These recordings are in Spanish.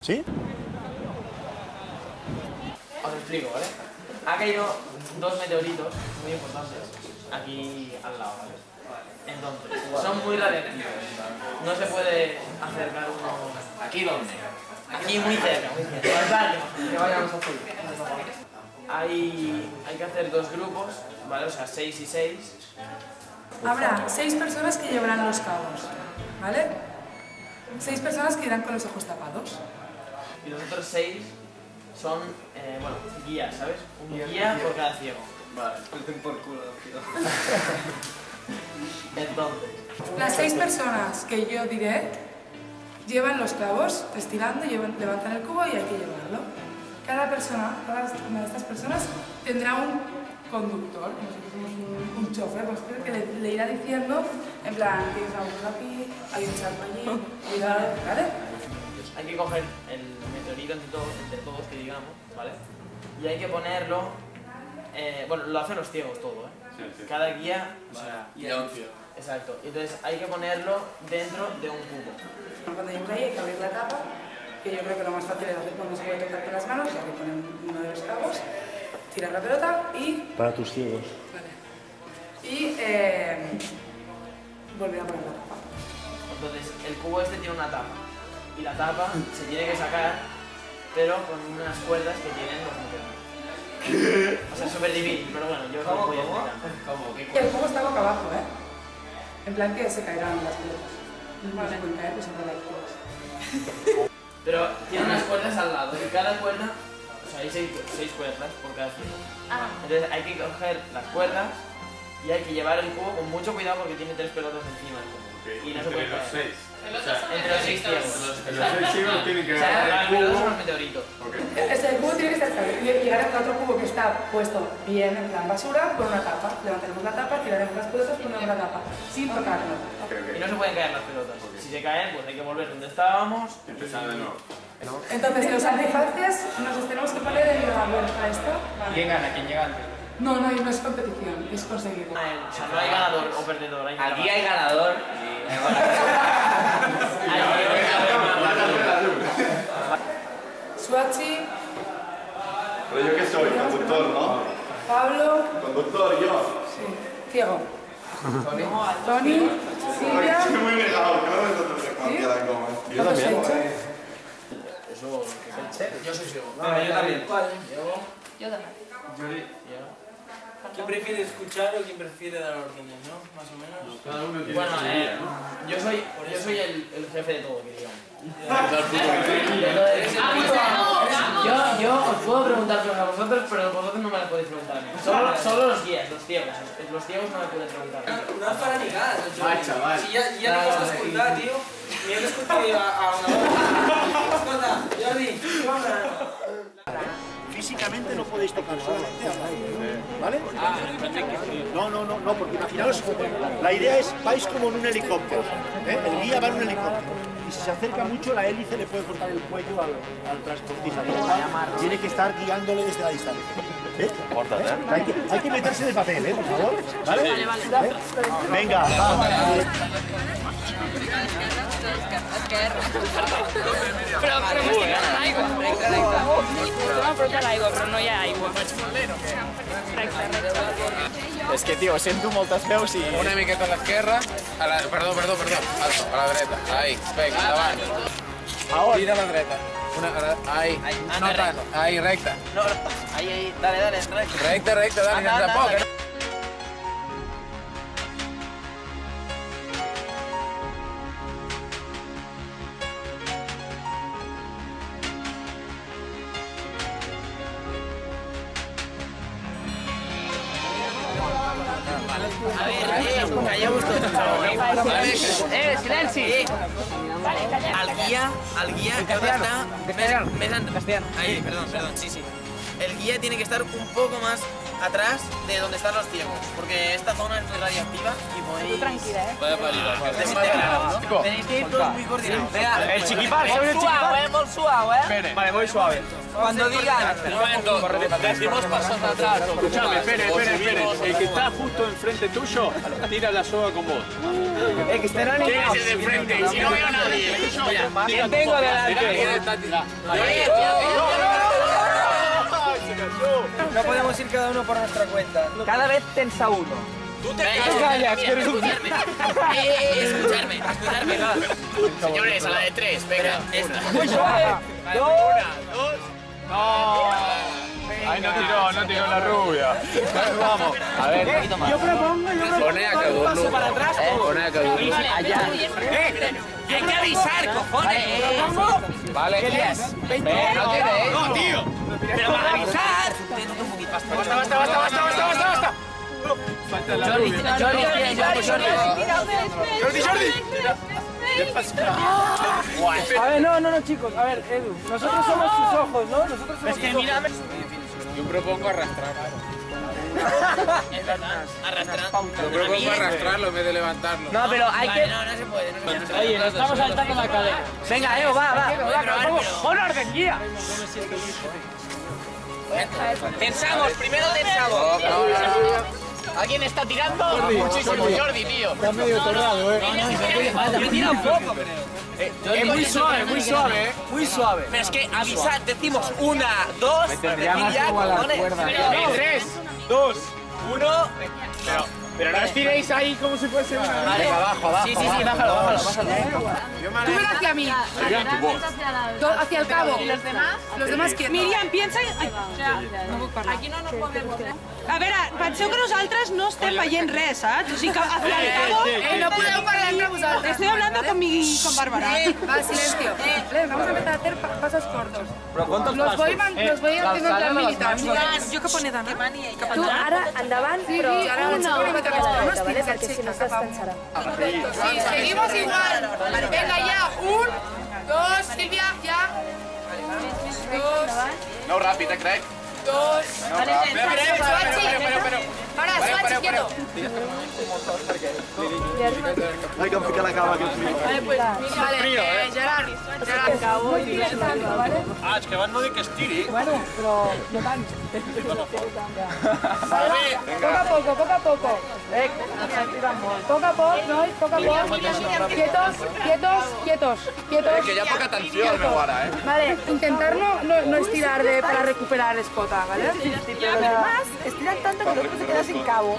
¿Sí? Os explico, ¿vale? Ha caído dos meteoritos muy importantes aquí al lado, ¿vale? Entonces, son muy radiactivos. No se puede acercar uno... ¿Aquí dónde? Aquí muy cerca, muy cerca. Que vayamos a hacer. Hay que hacer dos grupos, ¿vale? O sea, 6 y 6. Habrá 6 personas que llevarán los cabos, ¿vale? 6 personas que irán con los ojos tapados. Y los otros 6 son, bueno, guías, ¿sabes? Un guía por cada ciego. Vale, suelten por culo, tío. Entonces, Las 6 personas que yo diré llevan los clavos estirando, levantan el cubo y hay que llevarlo. Cada una de estas personas tendrá un conductor, nosotros somos un chofer, pues creo que le irá diciendo, en plan, tienes agujero aquí, hay un charco allí, cuidado, ¿vale? hay que coger el meteorito entre todos que digamos, ¿vale? Y hay que ponerlo, bueno, lo hacen los ciegos todo, ¿eh? Sí, sí. Cada guía, o sea, Y a un ciego. exacto. Y entonces hay que ponerlo dentro de un cubo. Cuando yo caí hay que abrir la tapa, que yo creo que lo más fácil es hacer cuando se puede tocar con las manos, ya que ponen uno de los cabos, tirar la pelota y... Para tus ciegos. Vale. Y volver a poner la tapa. Entonces el cubo este tiene una tapa. Y la tapa se tiene que sacar, pero con unas cuerdas que tienen los meteoritos. ¿Qué? O sea, es súper difícil, pero bueno, yo os lo voy a explicar. ¿Cómo? ¿Qué Y el cubo está boca abajo, ¿eh? En plan que se caerán las pelotas. No se pueden caer, pues siempre hay cubos. Pero tiene unas cuerdas al lado y cada cuerda, o sea, hay 6 cuerdas por cada ciego. Entonces hay que coger las cuerdas y hay que llevar el cubo con mucho cuidado porque tiene 3 pelotas encima del cubo. Y no se puede los caer. 6. Entre los 6 ciegos. Los 6 ciegos tienen que O sea, agarrar las el pelotas son cubo. los meteoritos. El cubo tiene que estar estable. Llegará a otro cubo que está puesto bien en plan basura con una tapa. Levantaremos la tapa, tiraremos las pelotas, ponemos la tapa, sin tocarlo. Y no se pueden caer las pelotas. Si se caen, pues hay que volver donde estábamos. Empezar de nuevo. Entonces, los antifaces nos tenemos que poner en la vuelta esta. ¿Quién gana? ¿Quién llega antes? No, no es competición, es conseguirlo. O sea, no hay ganador o perdedor. Hay Aquí hay ganador Suachi, Pero yo qué soy, conductor, ¿no? Pablo, Conductor, yo. sí, ciego. Tony, Silvia. Estoy muy negado, que no me toques de cualquiera la coma. Yo también. Eso, yo soy ciego. Yo también. Yo también. Yuri. ¿Quién prefiere escuchar o quién prefiere dar órdenes, no? Más o menos. Cada uno tiene Bueno, su guía, ¿no? yo soy el jefe de todo, que digamos. Yo os puedo preguntar cosas a vosotros, pero vosotros no me las podéis preguntar a mí. Solo los guías, los ciegos. Los ciegos no me pueden preguntar. No es para negar. Ay, chaval. Si ya le costa escoltar, tío. Ni he escoltat a una hora. Escolta, Jordi, què va? Físicamente no podéis tocar, solamente hablar. ¿Vale? No, porque imaginaos, la idea es, vais como en un helicóptero, ¿eh? El guía va en un helicóptero, y si se acerca mucho la hélice le puede cortar el cuello al transportista, tiene que estar guiándole desde la distancia. ¿Eh? Hay que meterse en el papel, por favor, ¿vale? ¿Eh? Venga, va. Però m'estic quedant l'aigua. M'ha portat l'aigua, però no hi ha aigua. És que, tio, sento moltes veus i... Una miqueta a l'esquerra. Perdó. Alto, a la dreta. Ahí, vinga, endavant. Tira a la dreta. Ahí, no tant. Ahí, recte. No, ahí, dale, recto. Recte, dale, sense poc. A ver, calleu-vos tots. Silenci! El guia heu d'estar més en... Ahí, perdó, sí. el guía tiene que estar un poco más atrás de donde están los ciegos, porque esta zona es muy radiactiva y podéis... Tranquila, Vaya pálida. desintegraros, ¿no? Tenéis que ir todos muy coordinados. Venga, El chiquipar, ¿sabes el chiquipar? muy suave, Espere. Vale, voy suave. Cuando digan... Un momento, decimos pasos atrás. Escúchame, espere. El que está justo enfrente tuyo, tira la soga con vos. que estén animados. ¿Quién es el de frente? Si no veo a nadie. ¿Quién tengo delante? No podemos ir cada uno por nuestra cuenta. Cada vez tensa uno. Tú te Callas, que eres un... Escucharme. Señores, a la de 3, venga. Esta. Muy suave. Una, dos. No. Ahí no tiró la rubia. Vamos. A ver, Yo propongo... Pone a cada uno. para atrás. Pone a cada uno. Allá. Hay que avisar, cojones. vale. No tiene, no, tío. Pero para avisar. Basta. Falta la rubia. A ver, no, chicos. A ver, Edu. Nosotros somos sus ojos, ¿no? Nosotros somos sus ojos. Yo propongo arrastrar. Arrastrando. Yo propongo arrastrarlo en vez de levantarlo. No, pero hay que... No se puede. Oye, nos estamos saltando la cadena. Venga, Edu, va. Pon orden, guía. Tensamos, primero tensamos. ¿Alguien está tirando? Muchísimo, Jordi, tío. Está medio torrado, Yo tiro un poco, pero... Es muy suave, Muy suave. Pero es que avisad, decimos 1, 2, y ya, cojones. 3, 2, 1. Pero no os tiréis ahí como si fuese una... Vale, abajo. Sí, bájalo. Tú ven hacia mí. Hacia el cabo. ¿Y los demás? Los demás quién? Miriam, piensa... Aquí no nos podemos, A veure, penseu que nosaltres no estem veient res, saps? O sigui que hacia el cabo... No podeu parlar entre vosaltres. Estoy hablando con Bárbara. Va, silencio. Vamos a empezar a hacer pasos cortos. Però quantos Los voy haciendo en plan militar. Jo cap on he d'anar? Tu ara endavant, però ara una mica mica més, a la no dreta, vale? estires el Perquè si no xec, cap amunt. s'estensarà. Sí, seguimos igual. Venga, ya. 1, 2, Silvia, ya. 2, No, ràpid, crec. 2. Pero. Para, Swatch, quieto. Hay que picar la cama que es frío. Vale, Gerard. Muy directament, vale? Ah, és que abans no dic que es tiri. Bueno, però no tant. Poco a poco. Poco a poco, nois, poco a poco. Quietos. Que ya poca atención me guarda, Vale, intentar no estirar para recuperar espota, ¿vale? Pero además, estiran tanto que luego se queda sin cabo.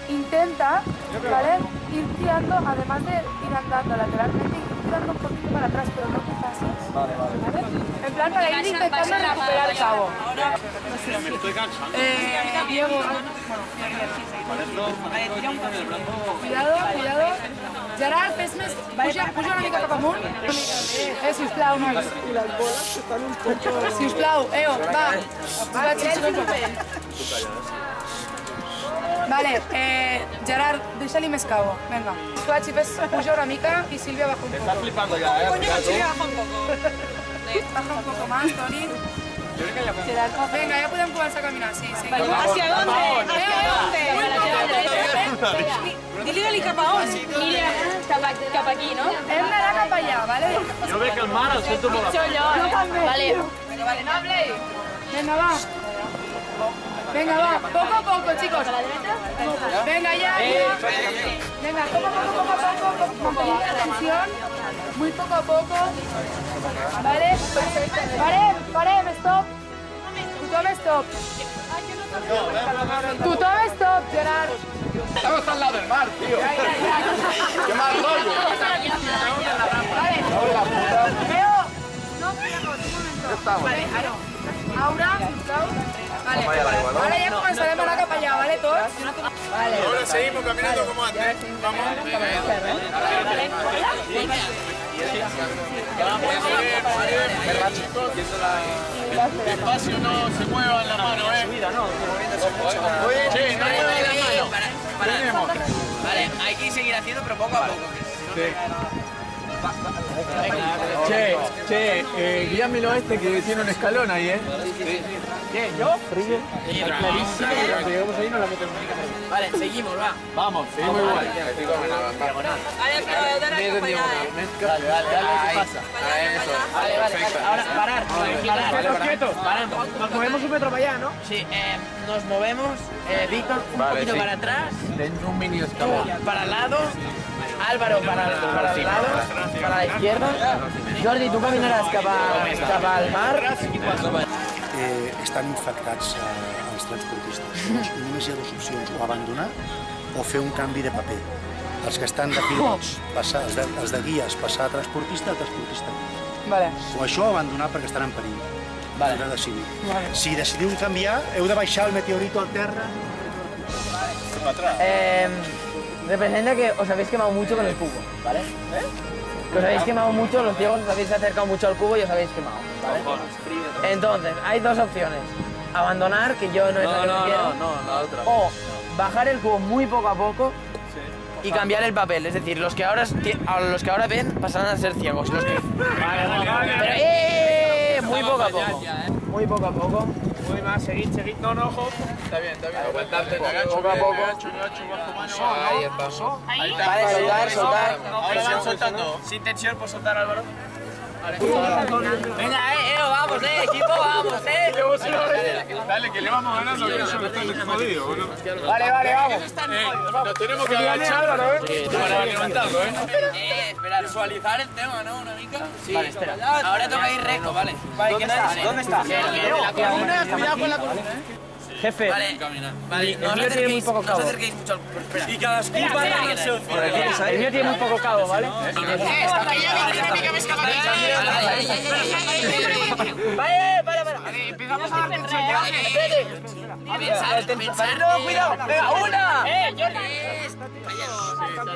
Intenta, ¿vale? Ir tirando, además de ir andando lateralmente, ir tirando un poquito para atrás, pero no te pases. Vale. En plan, para ir intentando recuperar el cabo. Diego, cuidado. Gerard, fes més... Puja una mica cap amunt. Sisplau, nois. Sisplau, va. Vale, Gerard, deixa-li més cabo. Vinga. Swatch, puja una mica i Sílvia baja un poco. Estás flipando ya, Baja un poco más, Toni. Venga, ya podem començar a caminar, sí. ¿Hacia dónde? Dile cap a on. Mira, cap aquí, no? Hem d'anar cap allà, vale? Jo veig el mar, el sento molt a prop. Jo també. Vale. Venga, va. Poco a poco, chicos. Venga, ya. Venga, poco a poco. Atención. Muy poco a poco. Vale. Parem, stop. Tothom stop, Gerard. Estamos al lado del mar, tío. Qué mal rollo. Vale. Leo. Ya estamos. Aura, sisplau. Vale. Ahora ya començarem a anar cap allà, ¿vale, tots? Vale. Ahora seguimos caminando como antes. Vamos. Despacio, no se muevan la mano, Sí, no muevan la mano. Vale, hay que seguir haciendo, pero poco a poco. Che, guíamelo a este que tiene un escalón ahí, ¿eh? ¿Quién? ¿Yo? Frío. Clarísimo. Cuando lleguemos ahí no la metemos. Vale, seguimos, va. Vamos, seguimos igual. Dale, ¿qué pasa? Vale, ahora parar. Quietos. Paramos. Nos movemos un metro para allá, ¿no? Sí, nos movemos, Víctor, un poquito para atrás, Dentro un mini tú escalón. para el lado, Álvaro para el lado, para la izquierda, Jordi, tu caminaràs cap al mar. Estan infectats els transportistes. Llavors, només hi ha dues opcions, o abandonar o fer un canvi de paper. Els que estan de pilots, els de guies, passar a transportista, el transportista. Vale. O això, abandonar perquè estan en perill. Heu de decidir. Si decidiu canviar, heu de baixar el meteorito al terra. Representa que os habéis quemado mucho con el cubo, ¿vale? Que os habéis quemado mucho, los ciegos os habéis acercado mucho al cubo y os habéis quemado, ¿vale? Entonces, hay dos opciones. Abandonar, que yo no es la que quiero. la otra. O bajar el cubo muy poco a poco y cambiar el papel. Es decir, los que ahora ven pasarán a ser ciegos. Los que... Pero, muy poco a poco. Muy poco a poco. Muy más, seguid. No, ojo. Está bien. Aguantarte, poco a poco. Ahí está. Vale, soltar. Ahora van soltando. Sin tensión, por soltar, Álvaro. Venga, vamos, equipo, vamos, Dale, que le vamos ganando, que eso no está jodido, ¿no? Vale, vamos. Nos tenemos que agachar para levantarlo, Espera, visualizar el tema, ¿no? Una mica. Sí. Vale, espera. Ahora toca ir recto, ¿vale? ¿Dónde estás? Cuidado con la columna, Jefe. Vale, no os acerquéis mucho al cubo. Espera. Y cada esquí va a la sección. El mío tiene muy poco cabo, ¿vale? Para. Empezamos a dar tensión ya. No, cuidado. Venga, una.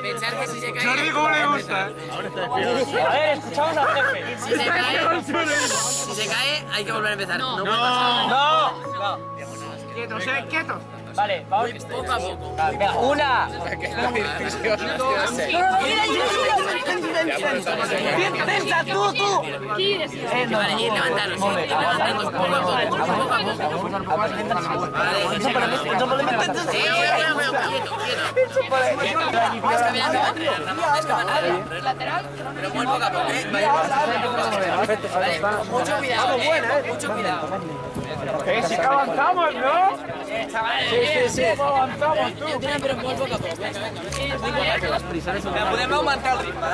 Pensar que si se cae... Jordi, ¿cómo le gusta? A ver, escuchamos al jefe. Si se cae, hay que volver a empezar. No puede pasar. No. Quietos. Vale, vamos. Poco a poco. Venga, una. Pensa, tú. Vale, ir levantando, poco a poco. Lateral. Pero muy poco a poco, Vale, mucho cuidado, Sí que avanzamos, ¿no? Sí. Avanzamos, tú. Pero muy poco a poco. Podem augmentar el ritme,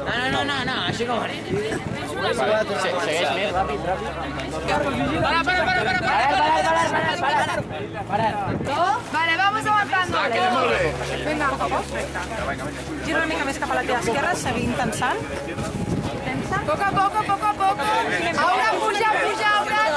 No, així com ara. Segueix més, ràpid. ¿Todo? Vale, vamos avanzando. Venga. Gira una mica més cap a la teva esquerra, seguint tensant. Poco a poco. Ahora puja, ahora.